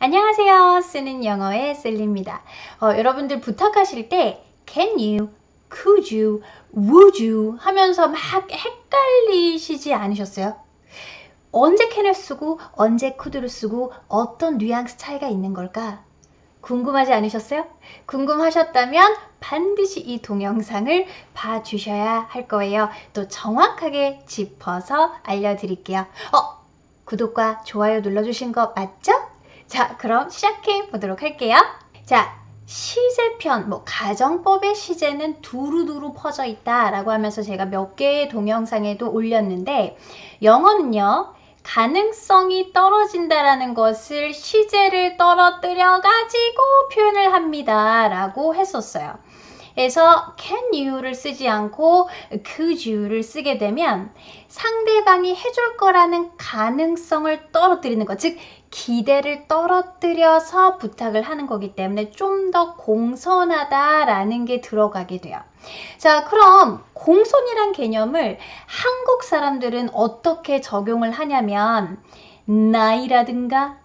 안녕하세요. 쓰는 영어의 셀리입니다. 여러분들 부탁하실 때 can you, could you, would you 하면서 막 헷갈리시지 않으셨어요? 언제 can을 쓰고 언제 could를 쓰고 어떤 뉘앙스 차이가 있는 걸까? 궁금하지 않으셨어요? 궁금하셨다면 반드시 이 동영상을 봐주셔야 할 거예요. 또 정확하게 짚어서 알려드릴게요. 구독과 좋아요 눌러주신 거 맞죠? 자, 그럼 시작해 보도록 할게요. 자, 시제편, 가정법의 시제는 두루두루 퍼져 있다라고 하면서 제가 몇 개의 동영상에도 올렸는데 영어는요. 가능성이 떨어진다라는 것을 시제를 떨어뜨려 가지고 표현을 합니다 라고 했었어요. 그래서 can you를 쓰지 않고 could you를 쓰게 되면 상대방이 해줄 거라는 가능성을 떨어뜨리는 것, 즉 기대를 떨어뜨려서 부탁을 하는 거기 때문에 좀 더 공손하다라는 게 들어가게 돼요. 자, 그럼 공손이란 개념을 한국 사람들은 어떻게 적용을 하냐면 나이라든가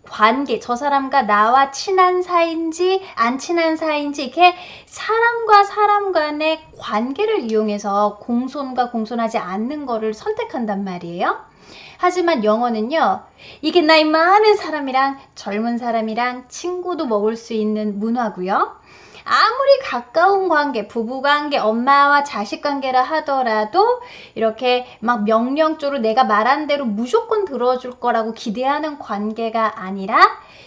관계, 저 사람과 나와 친한 사이인지 안 친한 사이인지 이렇게 사람과 사람 간의 관계를 이용해서 공손과 공손하지 않는 거를 선택한단 말이에요. 하지만 영어는요. 이게 나이 많은 사람이랑 젊은 사람이랑 친구도 먹을 수 있는 문화고요. 아무리 가까운 관계, 부부관계, 엄마와 자식 관계라 하더라도 이렇게 막 명령조로 내가 말한 대로 무조건 들어줄 거라고 기대하는 관계가 아니라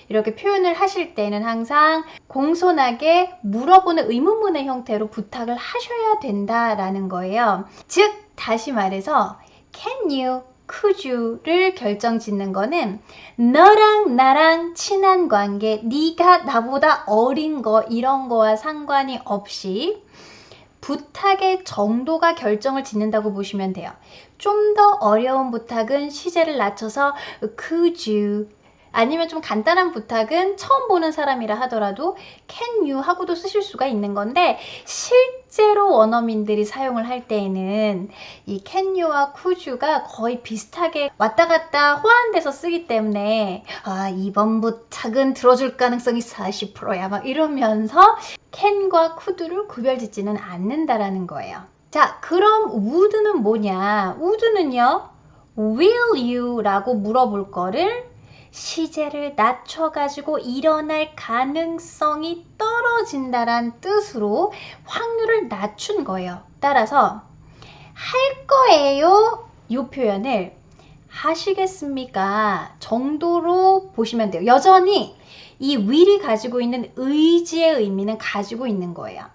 이렇게 표현을 하실 때는 항상 공손하게 물어보는 의문문의 형태로 부탁을 하셔야 된다라는 거예요. 즉, 다시 말해서 can you, could you를 결정짓는 거는 너랑 나랑 친한 관계, 네가 나보다 어린 거 이런 거와 상관이 없이 부탁의 정도가 결정을 짓는다고 보시면 돼요. 좀 더 어려운 부탁은 시제를 낮춰서 could you, 아니면 좀 간단한 부탁은 처음 보는 사람이라 하더라도 can you 하고도 쓰실 수가 있는 건데 실제로 원어민들이 사용을 할 때에는 이 can you와 could you가 거의 비슷하게 왔다 갔다 호환돼서 쓰기 때문에 이번 부탁은 들어줄 가능성이 40%야 막 이러면서 can과 could를 구별짓지는 않는다라는 거예요. 자, 그럼 would는 뭐냐? would는요 will you 라고 물어볼 거를 시제를 낮춰가지고 일어날 가능성이 떨어진다란 뜻으로 확률을 낮춘 거예요. 따라서 할 거예요 이 표현을 하시겠습니까 정도로 보시면 돼요. 여전히 이 will이 가지고 있는 의지의 의미는 가지고 있는 거예요.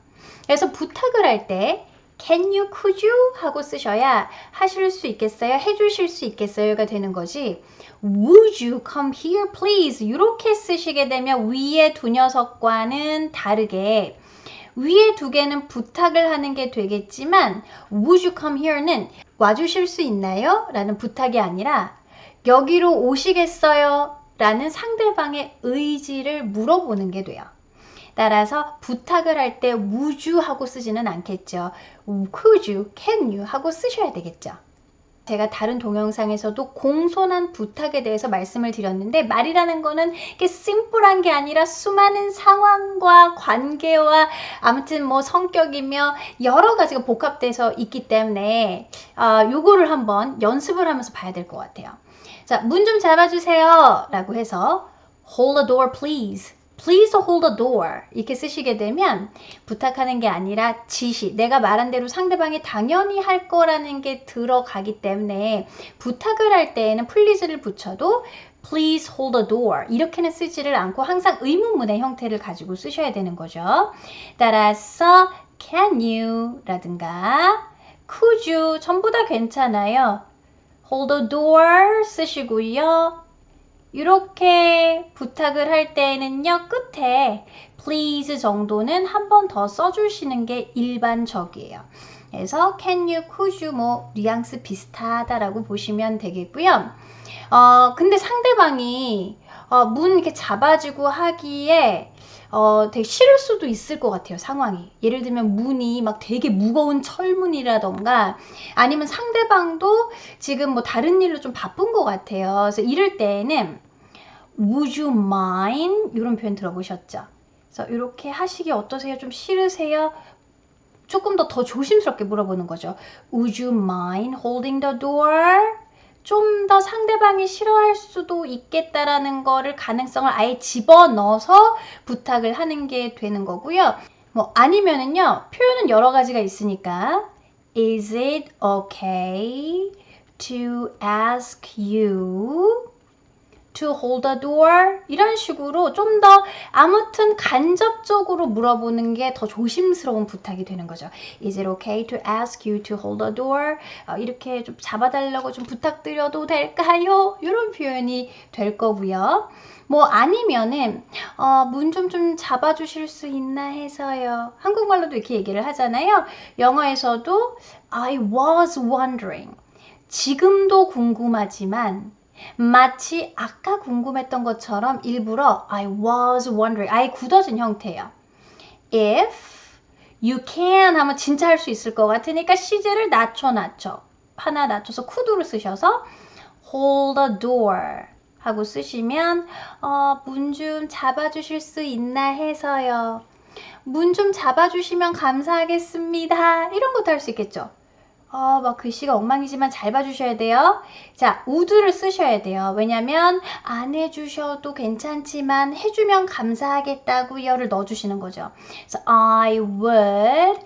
그래서 부탁을 할 때 can you, could you 하고 쓰셔야 하실 수 있겠어요? 해주실 수 있겠어요?가 되는 거지. Would you come here please? 이렇게 쓰시게 되면 위에 두 녀석과는 다르게 위에 두 개는 부탁을 하는 게 되겠지만 Would you come here는 와주실 수 있나요? 라는 부탁이 아니라 여기로 오시겠어요? 라는 상대방의 의지를 물어보는 게 돼요. 따라서 부탁을 할 때 would you 하고 쓰지는 않겠죠. could you, can you 하고 쓰셔야 되겠죠. 제가 다른 동영상에서도 공손한 부탁에 대해서 말씀을 드렸는데 말이라는 거는 이렇게 심플한 게 아니라 수많은 상황과 관계와 아무튼 성격이며 여러 가지가 복합돼서 있기 때문에 요거를 한번 연습을 하면서 봐야 될 것 같아요. 자, 문 좀 잡아주세요 라고 해서 hold the door please. Please hold the door 이렇게 쓰시게 되면 부탁하는 게 아니라 지시, 내가 말한 대로 상대방이 당연히 할 거라는 게 들어가기 때문에 부탁을 할 때에는 please를 붙여도 Please hold the door 이렇게는 쓰지를 않고 항상 의문문의 형태를 가지고 쓰셔야 되는 거죠. 따라서 can you 라든가 could you 전부 다 괜찮아요. hold the door 쓰시고요. 이렇게 부탁을 할 때는요 끝에 please 정도는 한 번 더 써주시는 게 일반적이에요. 그래서 can you, could you 뉘앙스 비슷하다라고 보시면 되겠고요. 근데 상대방이 문 이렇게 잡아주고 하기에 되게 싫을 수도 있을 것 같아요, 상황이. 예를 들면 문이 막 되게 무거운 철문이라던가 아니면 상대방도 지금 다른 일로 좀 바쁜 것 같아요. 그래서 이럴 때에는 would you mind? 이런 표현 들어보셨죠? 그래서 이렇게 하시기 어떠세요? 좀 싫으세요? 조금 더 조심스럽게 물어보는 거죠. Would you mind holding the door? 좀 더 상대방이 싫어할 수도 있겠다라는 거를 가능성을 아예 집어넣어서 부탁을 하는 게 되는 거고요. 뭐 아니면은요. 표현은 여러 가지가 있으니까 Is it okay to ask you to hold the door? 이런 식으로 좀 더 아무튼 간접적으로 물어보는 게 더 조심스러운 부탁이 되는 거죠. Is it okay to ask you to hold the door? 이렇게 좀 잡아달라고 좀 부탁드려도 될까요? 이런 표현이 될 거고요. 뭐 아니면은 문 좀 잡아주실 수 있나 해서요. 한국말로도 이렇게 얘기를 하잖아요. 영어에서도 I was wondering. 지금도 궁금하지만 마치 아까 궁금했던 것처럼 일부러 I was wondering, 아예 굳어진 형태예요. If you can 하면 진짜 할 수 있을 것 같으니까 시제를 낮춰 하나 낮춰서 could를 쓰셔서 hold the door 하고 쓰시면 문 좀 잡아주실 수 있나 해서요. 문 좀 잡아주시면 감사하겠습니다. 이런 것도 할 수 있겠죠. 막 글씨가 엉망이지만 잘 봐주셔야 돼요. 자, would를 쓰셔야 돼요. 왜냐면 안 해주셔도 괜찮지만 해주면 감사하겠다고요를 넣어주시는 거죠. 그래서 I would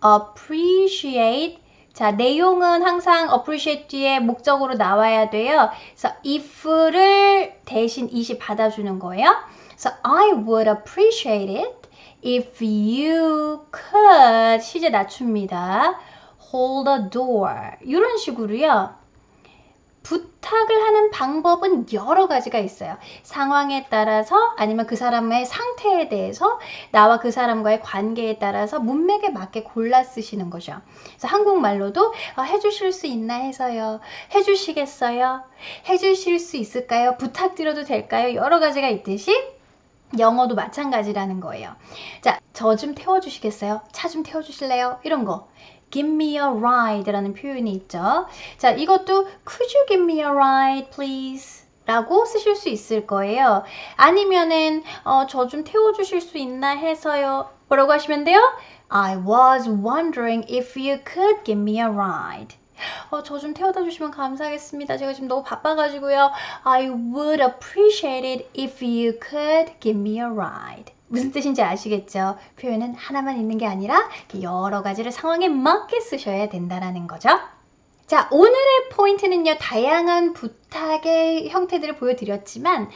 appreciate. 자, 내용은 항상 appreciate 뒤에 목적으로 나와야 돼요. 그래서 if를 대신 it이 받아주는 거예요. 그래서 I would appreciate it if you could. 시제 낮춥니다. hold the door. 이런 식으로요. 부탁을 하는 방법은 여러 가지가 있어요. 상황에 따라서 아니면 그 사람의 상태에 대해서 나와 그 사람과의 관계에 따라서 문맥에 맞게 골라 쓰시는 거죠. 그래서 한국말로도 해주실 수 있나 해서요. 해주시겠어요? 해주실 수 있을까요? 부탁드려도 될까요? 여러 가지가 있듯이 영어도 마찬가지라는 거예요. 자, 저 좀 태워주시겠어요? 차 좀 태워주실래요? 이런 거. Give me a ride 라는 표현이 있죠. 자, 이것도 Could you give me a ride, please? 라고 쓰실 수 있을 거예요. 아니면은 저 좀 태워주실 수 있나 해서요. 뭐라고 하시면 돼요? I was wondering if you could give me a ride. 저 좀 태워다 주시면 감사하겠습니다. 제가 지금 너무 바빠가지고요. I would appreciate it if you could give me a ride. 무슨 뜻인지 아시겠죠? 표현은 하나만 있는 게 아니라 여러 가지를 상황에 맞게 쓰셔야 된다는 거죠. 자, 오늘의 포인트는요. 다양한 부탁의 형태들을 보여드렸지만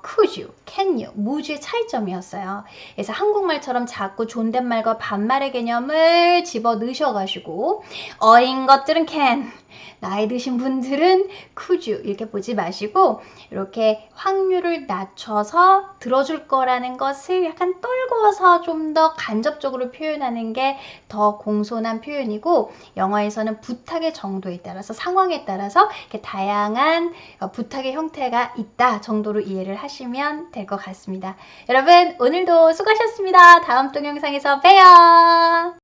could you, can you, would의 차이점이었어요. 그래서 한국말처럼 자꾸 존댓말과 반말의 개념을 집어넣으셔가지고 어린 것들은 can, 나이 드신 분들은 could you 이렇게 보지 마시고 이렇게 확률을 낮춰서 들어줄 거라는 것을 약간 떨궈서 좀 더 간접적으로 표현하는 게 더 공손한 표현이고 영어에서는 부탁의 정도에 따라서 상황에 따라서 이렇게 다양한 부탁의 형태가 있다 정도로 이해를 하시면 될 것 같습니다. 여러분 오늘도 수고하셨습니다. 다음 동영상에서 봬요.